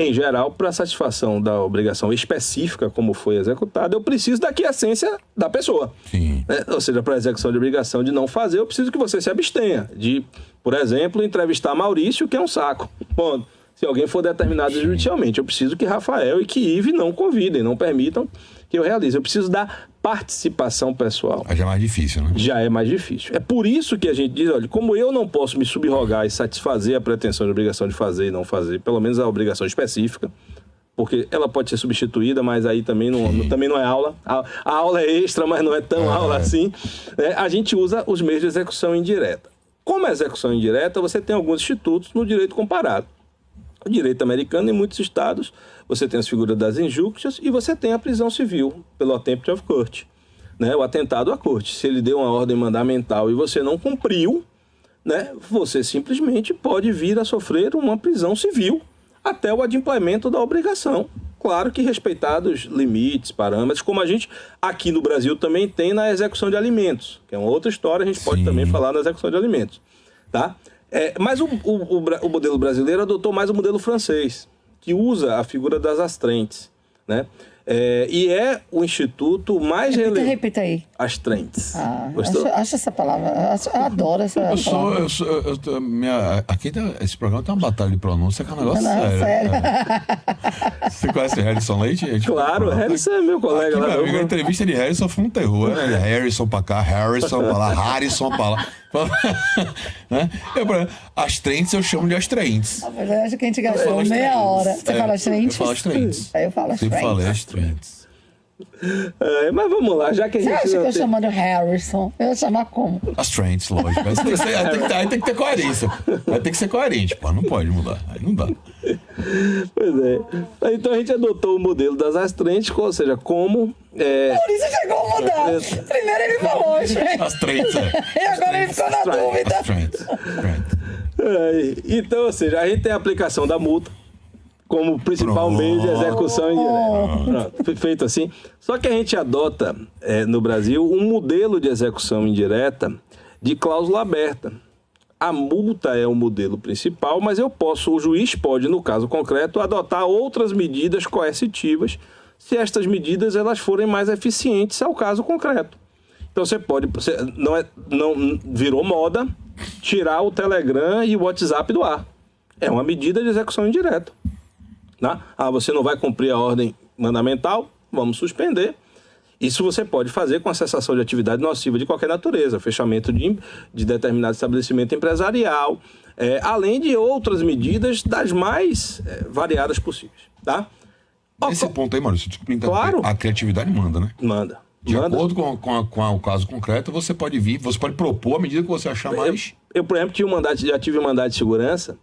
em geral, para satisfação da obrigação específica, como foi executada, eu preciso da aquiescência da pessoa. Sim. Né? Ou seja, para a execução de obrigação de não fazer, eu preciso que você se abstenha de, por exemplo, entrevistar Maurício, que é um saco. Bom, se alguém for determinado judicialmente, eu preciso que Rafael e que Ive não convidem, não permitam que eu realize. Eu preciso da participação pessoal. Aí já é mais difícil, né? Já é mais difícil. É por isso que a gente diz, olha, como eu não posso me subrogar e satisfazer a pretensão de obrigação de fazer e não fazer, pelo menos a obrigação específica, porque ela pode ser substituída, mas aí também não é aula. A aula é extra, mas não é tão aula assim. A gente usa os meios de execução indireta. Como é execução indireta, você tem alguns institutos no direito comparado. O direito americano, em muitos estados, você tem as figuras das injúnctias e você tem a prisão civil, pelo attempt of court, né? O atentado à corte. Se ele deu uma ordem mandamental e você não cumpriu, né? Você simplesmente pode vir a sofrer uma prisão civil até o adimplemento da obrigação. Claro que respeitados limites, parâmetros, como a gente aqui no Brasil também tem na execução de alimentos, que é uma outra história, a gente pode também falar na execução de alimentos, tá? Mas o modelo brasileiro adotou mais o modelo francês, que usa a figura das astrentes, né? E é o instituto mais relevante. Repita aí. Astrentes. Acho essa palavra. Eu adoro essa palavra. Esse programa tem uma batalha de pronúncia que é um negócio sério. Você conhece Harrison Leite? Claro, Harrison é meu colega lá. A entrevista de Harrison foi um terror, né? Harrison pra cá, Harrison pra lá, Harrison pra lá. Né? Astrentes eu chamo de astrentes. Na verdade, que a gente gastou meia hora. Você fala astrentes? Eu falo astrentes. Aí eu falo astrentes. Sempre falei astrentes. Mas vamos lá, já que a gente... Você acha que eu chamando Harrison? Eu ia chamar como? Astrentes, lógico. Aí tem que ter coerência. Vai ter que ser coerente, pô. Não pode mudar. Aí não dá. Pois é. Então a gente adotou o modelo das astrentes, ou seja, como... Maurício chegou a mudar. Primeiro ele falou, astrentes, E agora ele ficou na dúvida. Astrentes. Então, ou seja, a gente tem a aplicação da multa como principal meio de execução indireta. Feito assim. Só que a gente adota, no Brasil, um modelo de execução indireta de cláusula aberta. A multa é o modelo principal, mas o juiz pode, no caso concreto, adotar outras medidas coercitivas se estas medidas elas forem mais eficientes ao caso concreto. Então não virou moda tirar o Telegram e o WhatsApp do ar. É uma medida de execução indireta. Você não vai cumprir a ordem mandamental, vamos suspender. Isso você pode fazer com a cessação de atividade nociva de qualquer natureza, fechamento de determinado estabelecimento empresarial, além de outras medidas das mais variadas possíveis, tá? Nesse ponto aí, Maurício, desculpa interromper, Claro. a criatividade manda, né? Manda. De acordo com o caso concreto, você pode propor a medida que você achar mais... Eu, por exemplo, já tive um mandato de segurança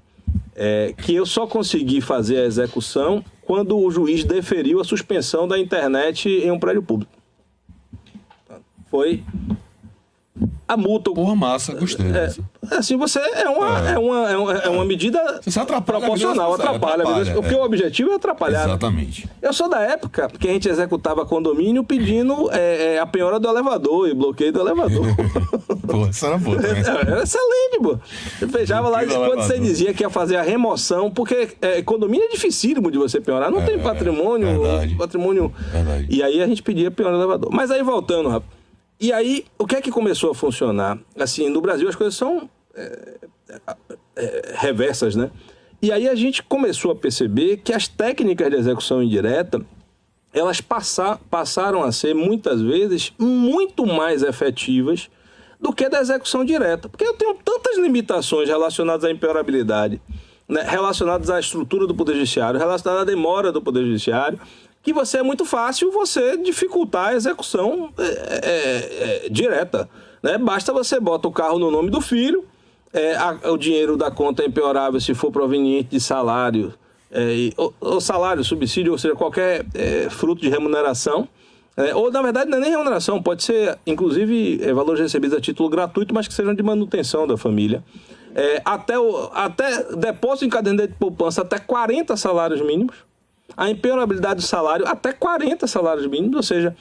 que eu só consegui fazer a execução quando o juiz deferiu a suspensão da internet em um prédio público. Foi a multa. Porra, massa, gostei. Assim, você é uma medida Você atrapalha proporcional, atrapalha. Porque o objetivo é atrapalhar. Exatamente. Eu sou da época que a gente executava condomínio pedindo a penhora do elevador e bloqueio do elevador. Pô, isso era boa também. Era excelente, pô. Eu fejava lá quando você dizia que ia fazer a remoção, porque condomínio é dificílimo de você penhorar. Não tem patrimônio. Verdade. E aí a gente pedia penhora do elevador. Mas aí voltando, rapaz. E aí, o que é que começou a funcionar? Assim, no Brasil as coisas são reversas, né? E aí a gente começou a perceber que as técnicas de execução indireta, elas passaram a ser, muitas vezes, muito mais efetivas do que da execução direta. Porque eu tenho tantas limitações relacionadas à impenhorabilidade, né? Relacionadas à estrutura do Poder Judiciário, relacionadas à demora do Poder Judiciário, que é muito fácil você dificultar a execução direta, né? Basta você botar o carro no nome do filho, o dinheiro da conta é impenhorável se for proveniente de salário, ou salário, subsídio, ou seja, qualquer fruto de remuneração, ou na verdade não é nem remuneração, pode ser inclusive valores recebidos a título gratuito, mas que sejam de manutenção da família. Até depósito em caderneta de poupança até 40 salários mínimos. A impenhorabilidade do salário, até 40 salários mínimos, ou seja,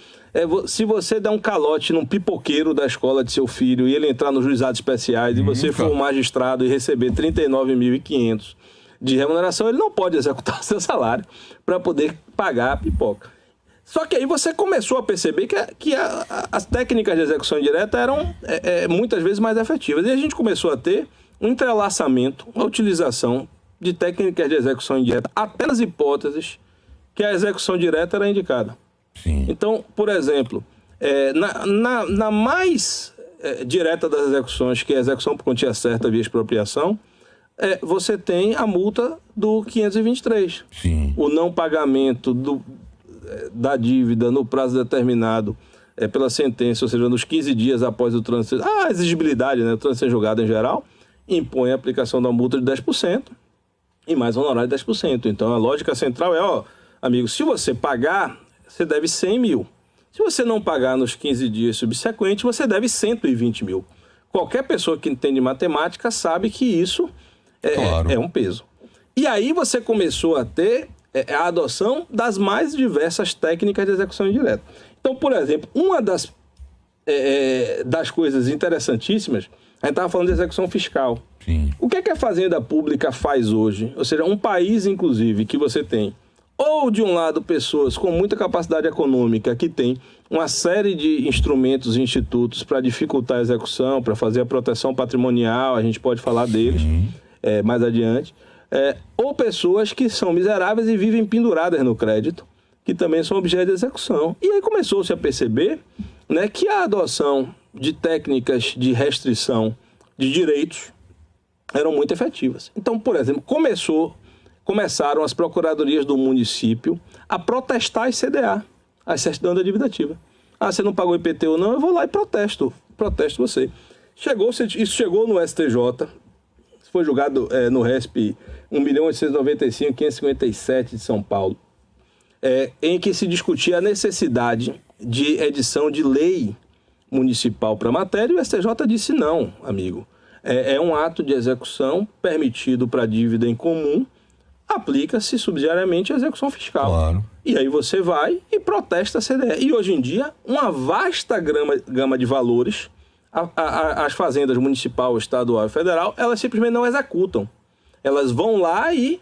se você der um calote num pipoqueiro da escola de seu filho e ele entrar nos juizados especiais e você for um magistrado e receber 39.500 de remuneração, ele não pode executar seu salário para poder pagar a pipoca. Só que aí você começou a perceber que as técnicas de execução indireta eram muitas vezes mais efetivas. E a gente começou a ter um entrelaçamento, uma utilização de técnicas de execução indireta, até nas hipóteses que a execução direta era indicada. Sim. Então, por exemplo, na mais direta das execuções, que é a execução por quantia certa via expropriação, você tem a multa do 523. Sim. O não pagamento da dívida no prazo determinado pela sentença, ou seja, nos 15 dias após o trânsito, a exigibilidade, né, o trânsito em julgado em geral, impõe a aplicação da multa de 10%. E mais honorário de 10%. Então, a lógica central é, amigo, se você pagar, você deve 100 mil. Se você não pagar nos 15 dias subsequentes, você deve 120 mil. Qualquer pessoa que entende matemática sabe que isso é um peso. E aí você começou a ter a adoção das mais diversas técnicas de execução indireta. Então, por exemplo, uma das coisas interessantíssimas, a gente estava falando de execução fiscal. Sim. O que a Fazenda Pública faz hoje? Ou seja, um país, inclusive, que você tem, ou de um lado, pessoas com muita capacidade econômica, que tem uma série de instrumentos e institutos para dificultar a execução, para fazer a proteção patrimonial, a gente pode falar deles mais adiante, ou pessoas que são miseráveis e vivem penduradas no crédito, que também são objeto de execução. E aí começou-se a perceber, né, que a adoção de técnicas de restrição de direitos eram muito efetivas. Então, por exemplo, começaram as procuradorias do município a protestar as CDA, as certidões da dívida ativa. Você não pagou IPT ou não, eu vou lá e protesto você. Isso chegou no STJ, foi julgado no RESP 1.895.557 de São Paulo, em que se discutia a necessidade de edição de lei municipal para a matéria, e o STJ disse não, amigo. É um ato de execução permitido para dívida em comum, aplica-se subsidiariamente a execução fiscal. Claro. E aí você vai e protesta a CDE. E hoje em dia, uma vasta gama de valores, as fazendas municipal, estadual e federal, elas simplesmente não executam. Elas vão lá e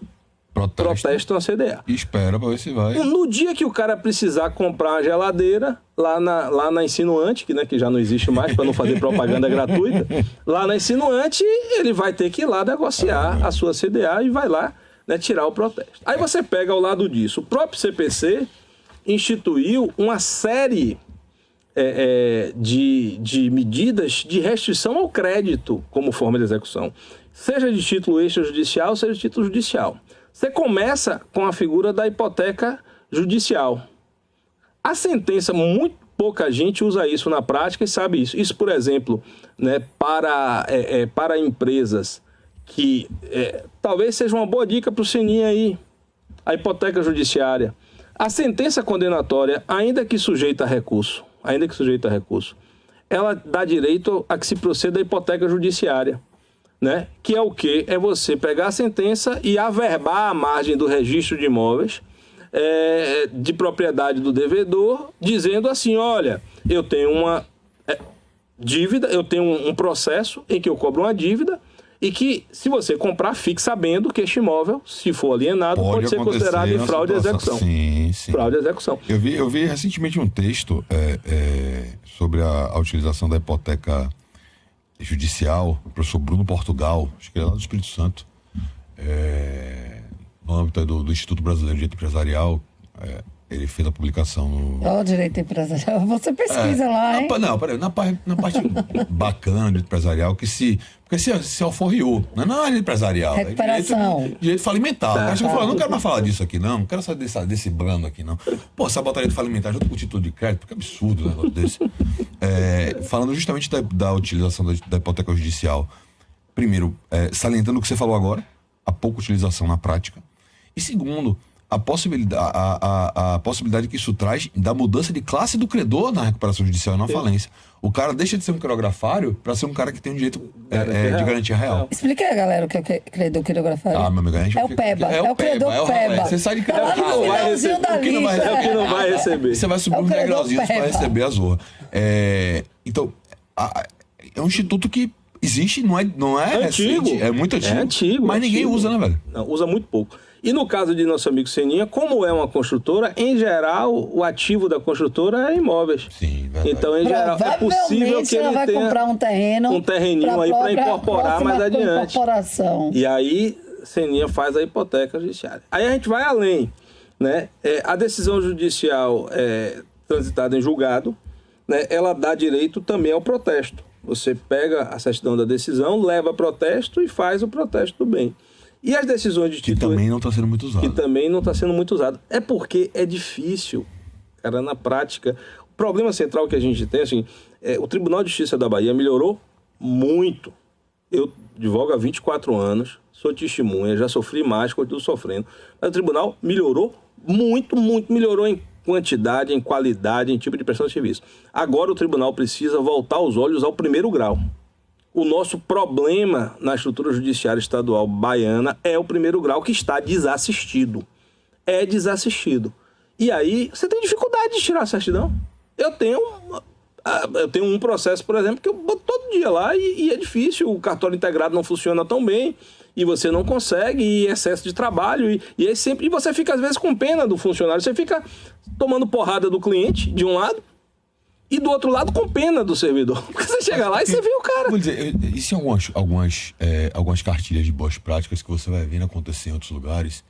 protestam a CDE. E espera para ver se vai. No dia que o cara precisar comprar uma geladeira, lá na Insinuante, que já não existe mais para não fazer propaganda gratuita, lá na Insinuante ele vai ter que ir lá negociar a sua CDA e vai lá, né, tirar o protesto. Aí você pega ao lado disso, o próprio CPC instituiu uma série de medidas de restrição ao crédito como forma de execução, seja de título extrajudicial, seja de título judicial. Você começa com a figura da hipoteca judicial. A sentença, muito pouca gente usa isso na prática e sabe isso. Isso, por exemplo, né, para empresas que talvez seja uma boa dica para o Seninha aí, a hipoteca judiciária. A sentença condenatória, ainda que sujeita a recurso, ela dá direito a que se proceda a hipoteca judiciária, né? Que é o quê? É você pegar a sentença e averbar a margem do registro de imóveis de propriedade do devedor, dizendo assim, olha, eu tenho uma dívida, eu tenho um processo em que eu cobro uma dívida e que, se você comprar, fique sabendo que este imóvel, se for alienado, pode ser considerado em fraude de execução. Sim. Fraude de execução. Eu vi recentemente um texto sobre a utilização da hipoteca judicial, o professor Bruno Portugal, acho que ele é lá do Espírito Santo, no âmbito do Instituto Brasileiro de Direito Empresarial. Ele fez a publicação no... o direito empresarial. Você pesquisa lá, hein? Não, peraí, na parte bacana do direito empresarial, porque se alforriou. Não é direito empresarial. Recuperação. Direito falimentar. O cara chega e fala, não quero mais falar disso aqui, não quero saber desse brando aqui, não. Pô, sabotaria de falimentar junto com o título de crédito, que absurdo um negócio desse. Falando justamente da utilização da hipoteca judicial. Primeiro, salientando o que você falou agora, a pouca utilização na prática. E segundo, a possibilidade que isso traz da mudança de classe do credor na recuperação judicial e na falência. O cara deixa de ser um quirografário para ser um cara que tem um direito de garantia real. Explica aí, galera, o que é credor quirografário. Meu amigo, é o PEBA. É o credor PEBA. Você sai de É o que não vai receber. Você vai subir um degrauzinho para receber a zorra. Então, é um instituto que existe, não é antigo. Recente, é muito antigo. É antigo. Mas ninguém usa, né, velho? Não, usa muito pouco. E no caso de nosso amigo Seninha, como é uma construtora, em geral, o ativo da construtora é imóveis. Sim, verdade. Então, em geral, é possível que ele vai tenha comprar um terreninho aí para incorporar mais adiante. E aí, Seninha faz a hipoteca judiciária. Aí a gente vai além, né? A decisão judicial transitada em julgado, né? Ela dá direito também ao protesto. Você pega a certidão da decisão, leva protesto e faz o protesto do bem. E as decisões de título... Que também não está sendo muito usado. Que também não está sendo muito usado. É porque é difícil, cara, na prática. O problema central que a gente tem, assim, o Tribunal de Justiça da Bahia melhorou muito. Eu advogo há 24 anos, sou testemunha, já sofri mais, continuo sofrendo. Mas o tribunal melhorou muito, melhorou em quantidade, em qualidade, em tipo de prestação de serviço. Agora o tribunal precisa voltar os olhos ao primeiro grau. O nosso problema na estrutura judiciária estadual baiana é o primeiro grau, que está desassistido. É desassistido. E aí, você tem dificuldade de tirar a certidão. Eu tenho um processo, por exemplo, que eu boto todo dia lá e é difícil. O cartório integrado não funciona tão bem e você não consegue, e excesso de trabalho. E você fica, às vezes, com pena do funcionário. Você fica tomando porrada do cliente, de um lado, e do outro lado com pena do servidor. Porque você chega lá e você vê o cara. Vou dizer, isso em algumas cartilhas de boas práticas que você vai vendo acontecer em outros lugares.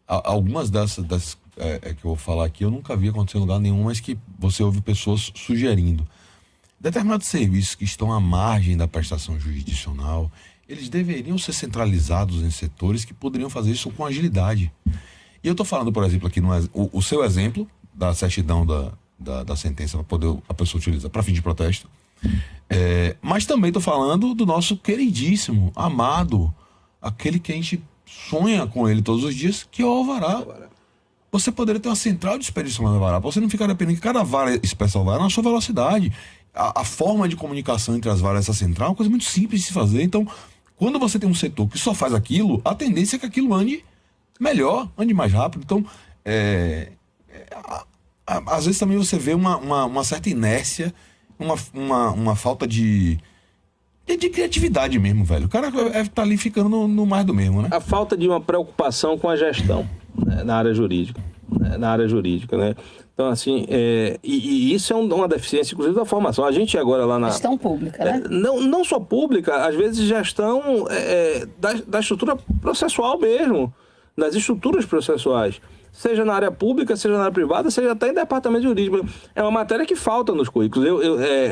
Algumas dessas que eu vou falar aqui, eu nunca vi acontecer em lugar nenhum, mas que você ouve pessoas sugerindo. Determinados serviços que estão à margem da prestação jurisdicional, eles deveriam ser centralizados em setores que poderiam fazer isso com agilidade. E eu estou falando, por exemplo, aqui o seu exemplo da certidão da sentença para poder a pessoa utilizar para fim de protesto. Mas também estou falando do nosso queridíssimo, amado, aquele que a gente sonha com ele todos os dias, que é o alvará. Você poderia ter uma central de expedição no alvará, para você não ficar dependendo que cada vara expressa o alvará na sua velocidade. A forma de comunicação entre as varas dessa central é uma coisa muito simples de se fazer. Então, quando você tem um setor que só faz aquilo, a tendência é que aquilo ande melhor, ande mais rápido. Então, às vezes também você vê uma certa inércia, uma falta de criatividade mesmo, velho. O cara tá ali ficando no mais do mesmo, né? A falta de uma preocupação com a gestão, né, na área jurídica. Né? Então, assim, e isso é uma deficiência, inclusive, da formação. A gente agora lá na... Gestão pública, né? Não só pública, às vezes gestão da estrutura processual mesmo, das estruturas processuais. seja na área pública, seja na área privada, seja até em departamento jurídico. É uma matéria que falta nos currículos.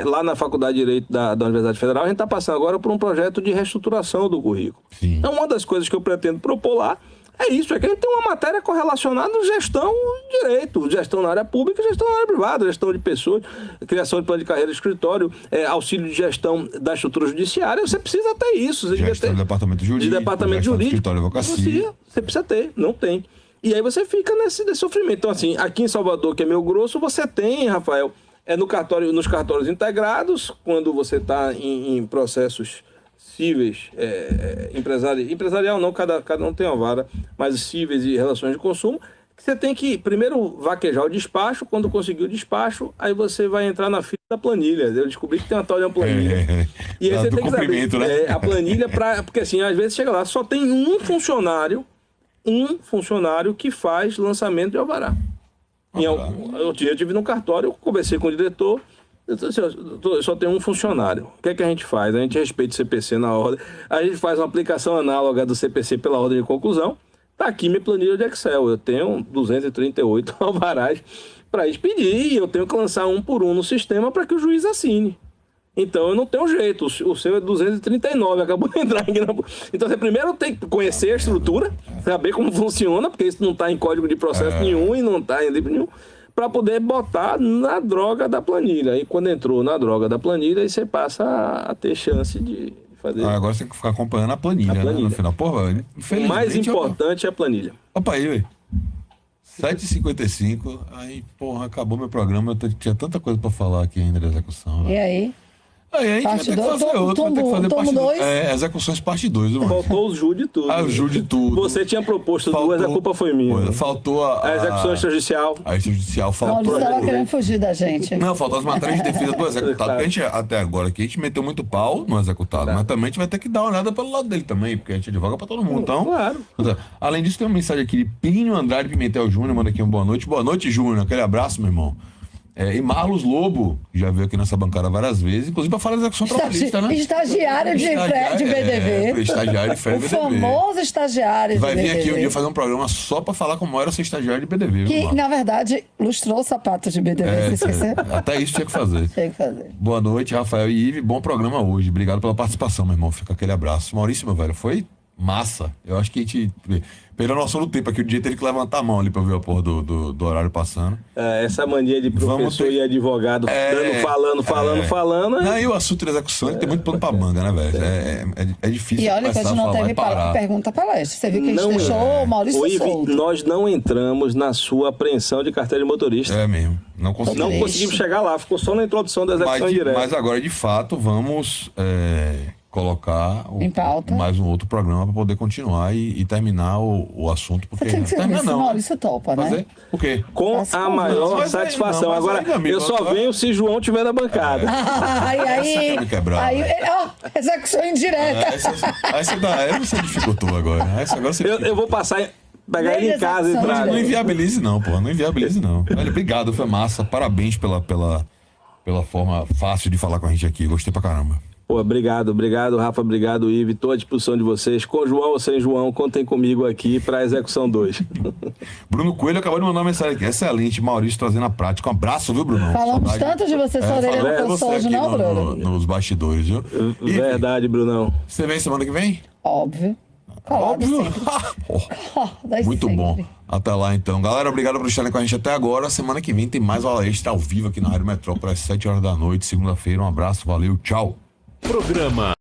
Lá na Faculdade de Direito da Universidade Federal, a gente está passando agora por um projeto de reestruturação do currículo. Sim. Então, uma das coisas que eu pretendo propor lá é isso, é que a gente tem uma matéria correlacionada à gestão de direito, gestão na área pública, gestão na área privada, gestão de pessoas, criação de plano de carreira, escritório, auxílio de gestão da estrutura judiciária. Você precisa ter isso. Você gestão do departamento jurídico, de departamento jurídico, escritório de advocacia. Você precisa ter, não tem. E aí você fica nesse sofrimento. Então, assim, aqui em Salvador, que é Meio Grosso, você tem, Rafael, nos cartórios integrados, quando você está em processos cíveis, empresarial não, cada um tem uma vara, mas cíveis e relações de consumo, que você tem que primeiro vaquejar o despacho. Quando conseguir o despacho, aí você vai entrar na fila da planilha. Eu descobri que tem uma tal de uma planilha. E aí você tem que saber, né? A planilha, porque assim, às vezes chega lá, só tem um funcionário que faz lançamento de alvará. Eu tive num cartório, eu conversei com o diretor, eu só tenho um funcionário. O que é que a gente faz? A gente respeita o CPC na ordem, a gente faz uma aplicação análoga do CPC pela ordem de conclusão. Está aqui minha planilha de Excel. Eu tenho 238 alvarás para expedir e eu tenho que lançar um por um no sistema para que o juiz assine. Então eu não tenho jeito. O seu é 239, acabou de entrar aqui. Então você primeiro tem que conhecer a estrutura, saber como funciona, porque isso não está em código de processo nenhum e não está em livro nenhum, para poder botar na droga da planilha. Aí quando entrou na droga da planilha, aí você passa a ter chance de fazer. Agora você tem que ficar acompanhando a planilha, né? No final. Porra, o mais importante é a planilha. Opa, aí, velho. 7h55, aí, porra, acabou meu programa. Eu tinha tanta coisa pra falar aqui ainda da execução. Né? E aí? Aí a gente vai ter que fazer outro, vai ter que fazer parte 2. Execuções parte 2, mano. Faltou o Ju de tudo. O Ju de tudo. Você tinha proposto duas, a culpa foi minha. Faltou a execução extrajudicial. A extrajudicial faltou. Não, estava querendo fugir da gente. Não, faltou as matérias de defesa do executado. Porque a gente, até agora aqui, a gente meteu muito pau no executado, mas também a gente vai ter que dar uma olhada pelo lado dele também, porque a gente advoga pra todo mundo. Então, claro. Além disso, tem uma mensagem aqui de Plínio Andrade Pimentel Júnior, manda aqui uma boa noite. Boa noite, Júnior. Aquele abraço, meu irmão. E Marlos Lobo, já veio aqui nessa bancada várias vezes, inclusive para falar da execução trabalhista, né? Estagiário de BDV. Estagiário de BDV. O famoso estagiário de BDV. Vai vir aqui um dia fazer um programa só para falar como era ser estagiário de BDV. Que, na verdade, lustrou o sapato de BDV, você esqueceu? Até isso tinha que fazer. Tinha que fazer. Boa noite, Rafael e Ive. Bom programa hoje. Obrigado pela participação, meu irmão. Fica aquele abraço. Maurício, meu velho, foi massa. Eu acho que a gente... Pela noção do tempo aqui, o dia teve que levantar a mão ali pra ver a porra do horário passando. Essa mania de professor e advogado falando. Não, e o assunto da execução tem muito pano pra manga, né, velho? É difícil. E olha que a gente não teve pergunta palestra. Você viu que a gente deixou o Maurício solto. Nós não entramos na sua apreensão de carteira de motorista. É mesmo. Não conseguimos chegar lá, ficou só na introdução da execução direta. Mas agora, de fato, vamos... colocar mais um outro programa para poder continuar e terminar o assunto. Porque você tem que ver se o Maurício topa, né? O quê? Com a maior satisfação. Agora, eu só venho se João tiver na bancada. Aí, execução indireta. Aí você dificultou agora. Eu vou passar... Pegar ele em casa e trazer. Não inviabilize não, pô. Não inviabilize não. Olha, obrigado, foi massa. Parabéns pela forma fácil de falar com a gente aqui. Gostei pra caramba. Pô, obrigado, Rafa, obrigado, Ive. Estou à disposição de vocês. Com João ou sem João, contem comigo aqui para a execução 2. Bruno Coelho acabou de mandar uma mensagem aqui. Excelente, Maurício trazendo a prática. Um abraço, viu, Bruno? Falamos tanto de você, sua orelha não cansou hoje, não, Bruno? Nos bastidores, viu? Verdade, Brunão. Você vem semana que vem? Óbvio. Óbvio. Muito sempre. bom. Até lá, então. Galera, obrigado por estarem com a gente até agora. Semana que vem tem mais aula extra ao vivo aqui na Rádio Metrópole às 7 horas da noite, segunda-feira. Um abraço, valeu, tchau. Programa